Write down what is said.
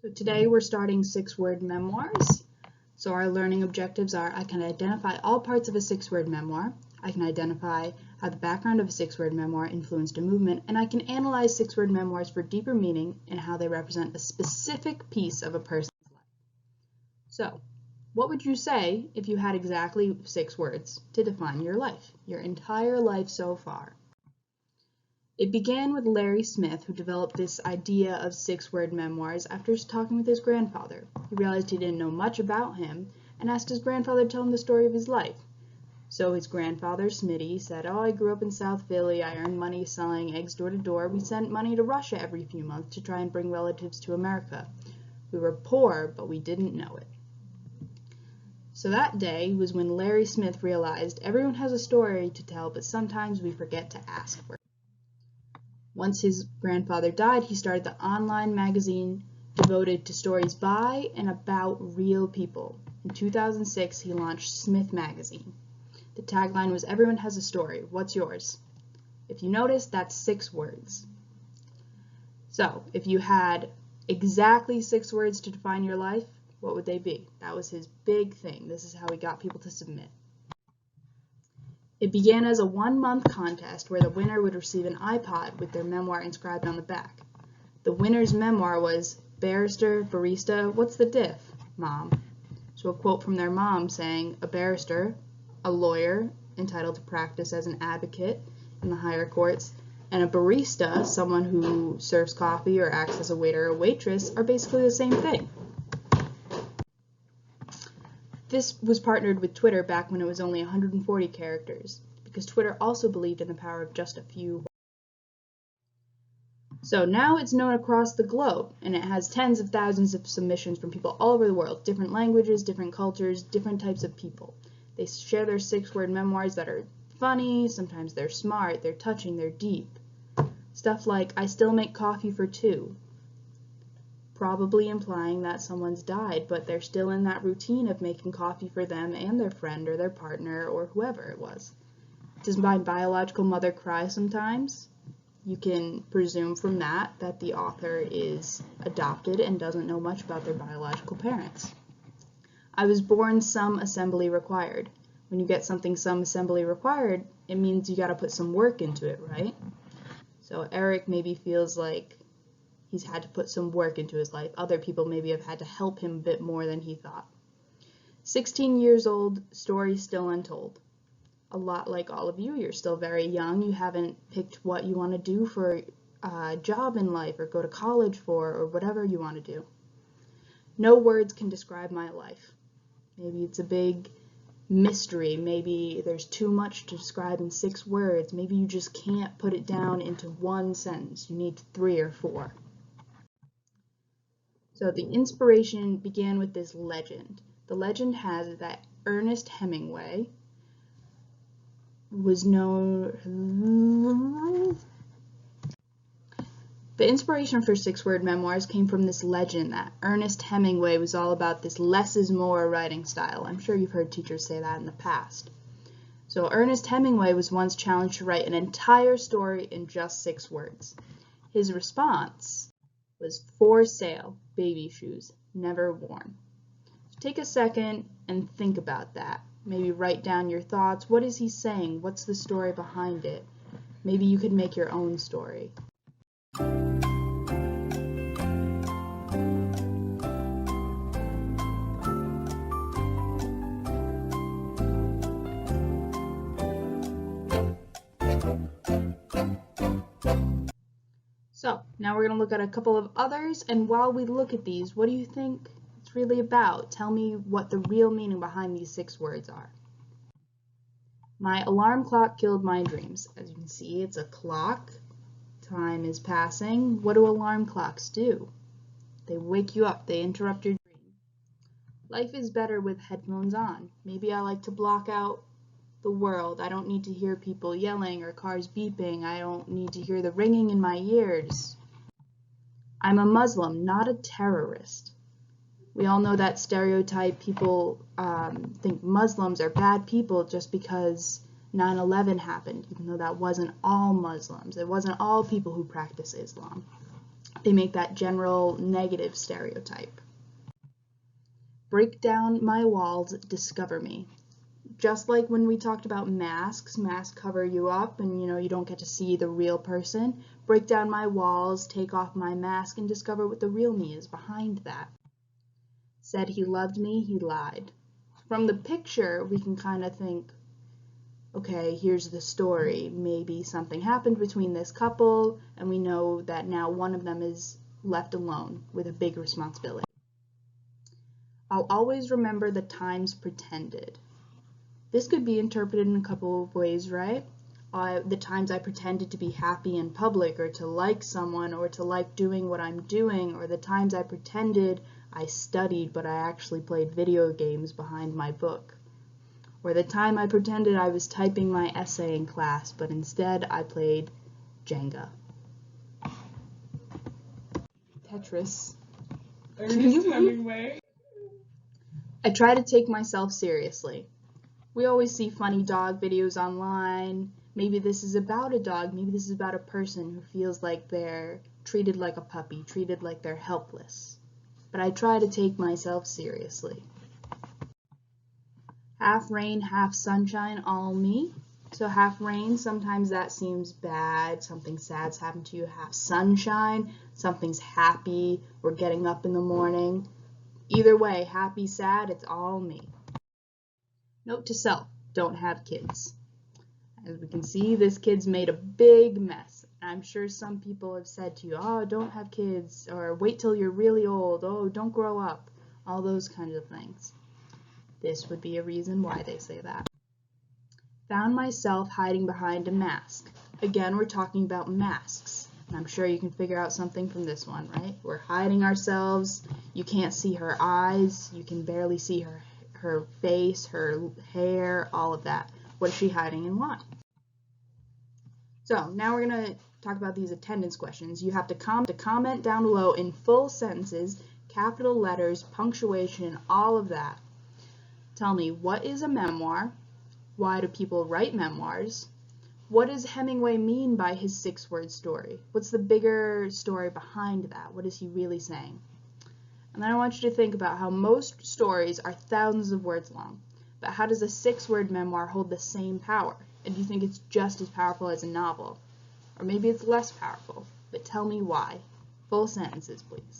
So today we're starting 6-word memoirs. So our learning objectives are: I can identify all parts of a 6-word memoir, I can identify how the background of a 6-word memoir influenced a movement, and I can analyze 6-word memoirs for deeper meaning and how they represent a specific piece of a person's life. So, what would you say if you had exactly 6 words to define your life, your entire life so far? It began with Larry Smith, who developed this idea of 6-word memoirs after talking with his grandfather. He realized he didn't know much about him and asked his grandfather to tell him the story of his life. So his grandfather, Smitty, said, I grew up in South Philly. I earned money selling eggs door to door. We sent money to Russia every few months to try and bring relatives to America. We were poor, but we didn't know it. So that day was when Larry Smith realized everyone has a story to tell, but sometimes we forget to ask for it. Once his grandfather died, he started the online magazine devoted to stories by and about real people. In 2006, he launched Smith Magazine. The tagline was, "Everyone has a story. What's yours?" If you notice, that's 6 words. So, if you had exactly 6 words to define your life, what would they be? That was his big thing. This is how he got people to submit. It began as a 1-month contest where the winner would receive an iPod with their memoir inscribed on the back. The winner's memoir was, "Barrister, barista, what's the diff, Mom?" So a quote from their mom saying, "A barrister, a lawyer entitled to practice as an advocate in the higher courts, and a barista, someone who serves coffee or acts as a waiter or waitress, are basically the same thing." This was partnered with Twitter back when it was only 140 characters, because Twitter also believed in the power of just a few. So now it's known across the globe, and it has tens of thousands of submissions from people all over the world, different languages, different cultures, different types of people. They share their 6-word memoirs that are funny, sometimes they're smart, they're touching, they're deep. Stuff like, "I still make coffee for 2. Probably implying that someone's died, but they're still in that routine of making coffee for them and their friend or their partner or whoever it was. Does my biological mother cry sometimes? You can presume from that the author is adopted and doesn't know much about their biological parents. I was born some assembly required. When you get something some assembly required, it means you got to put some work into it, right? So Eric maybe feels like he's had to put some work into his life. Other people maybe have had to help him a bit more than he thought. 16 years old, story still untold. A lot like all of you, you're still very young. You haven't picked what you want to do for a job in life or go to college for or whatever you want to do. No words can describe my life. Maybe it's a big mystery. Maybe there's too much to describe in 6 words. Maybe you just can't put it down into 1 sentence. You need 3 or 4. So the inspiration began with this legend. The legend has it that Ernest Hemingway was known. The inspiration for 6-word memoirs came from this legend that Ernest Hemingway was all about this less is more writing style. I'm sure you've heard teachers say that in the past. So Ernest Hemingway was once challenged to write an entire story in just 6 words. His response was, "For sale, baby shoes, never worn." Take a second and think about that. Maybe write down your thoughts. What is he saying? What's the story behind it? Maybe you could make your own story. So now we're going to look at a couple of others, and while we look at these, what do you think it's really about? Tell me what the real meaning behind these 6 words are. My alarm clock killed my dreams. As you can see, it's a clock. Time is passing. What do alarm clocks do? They wake you up. They interrupt your dream. Life is better with headphones on. Maybe I like to block out the world. I don't need to hear people yelling or cars beeping. I don't need to hear the ringing in my ears. I'm a Muslim, not a terrorist. We all know that stereotype. People think Muslims are bad people just because 9/11 happened, even though that wasn't all Muslims. It wasn't all people who practice Islam. They make that general negative stereotype. Break down my walls, discover me. Just like when we talked about masks cover you up and you don't get to see the real person. Break down my walls, take off my mask, and discover what the real me is behind that. Said he loved me, he lied. From the picture, we can kind of think, okay, here's the story. Maybe something happened between this couple, and we know that now one of them is left alone with a big responsibility. I'll always remember the times pretended. This could be interpreted in a couple of ways, right? The times I pretended to be happy in public, or to like someone, or to like doing what I'm doing, or the times I pretended I studied but I actually played video games behind my book. Or the time I pretended I was typing my essay in class, but instead I played Jenga. Tetris. Ernest Hemingway. I try to take myself seriously. We always see funny dog videos online. Maybe this is about a dog, maybe this is about a person who feels like they're treated like a puppy, treated like they're helpless. But I try to take myself seriously. Half rain, half sunshine, all me. So half rain, sometimes that seems bad, something sad's happened to you. Half sunshine, something's happy, we're getting up in the morning. Either way, happy, sad, it's all me. Note to self, don't have kids. As we can see, this kid's made a big mess. I'm sure some people have said to you, oh, don't have kids, or wait till you're really old, oh, don't grow up, all those kinds of things. This would be a reason why they say that. Found myself hiding behind a mask. Again, we're talking about masks. And I'm sure you can figure out something from this one, right? We're hiding ourselves. You can't see her eyes. You can barely see her face, her hair, all of that. What is she hiding and why? So now we're going to talk about these attendance questions. You have to comment down below in full sentences, capital letters, punctuation, all of that. Tell me, what is a memoir? Why do people write memoirs? What does Hemingway mean by his 6-word story? What's the bigger story behind that? What is he really saying? And then I want you to think about how most stories are thousands of words long. But how does a 6-word memoir hold the same power? And do you think it's just as powerful as a novel? Or maybe it's less powerful, but tell me why. Full sentences, please.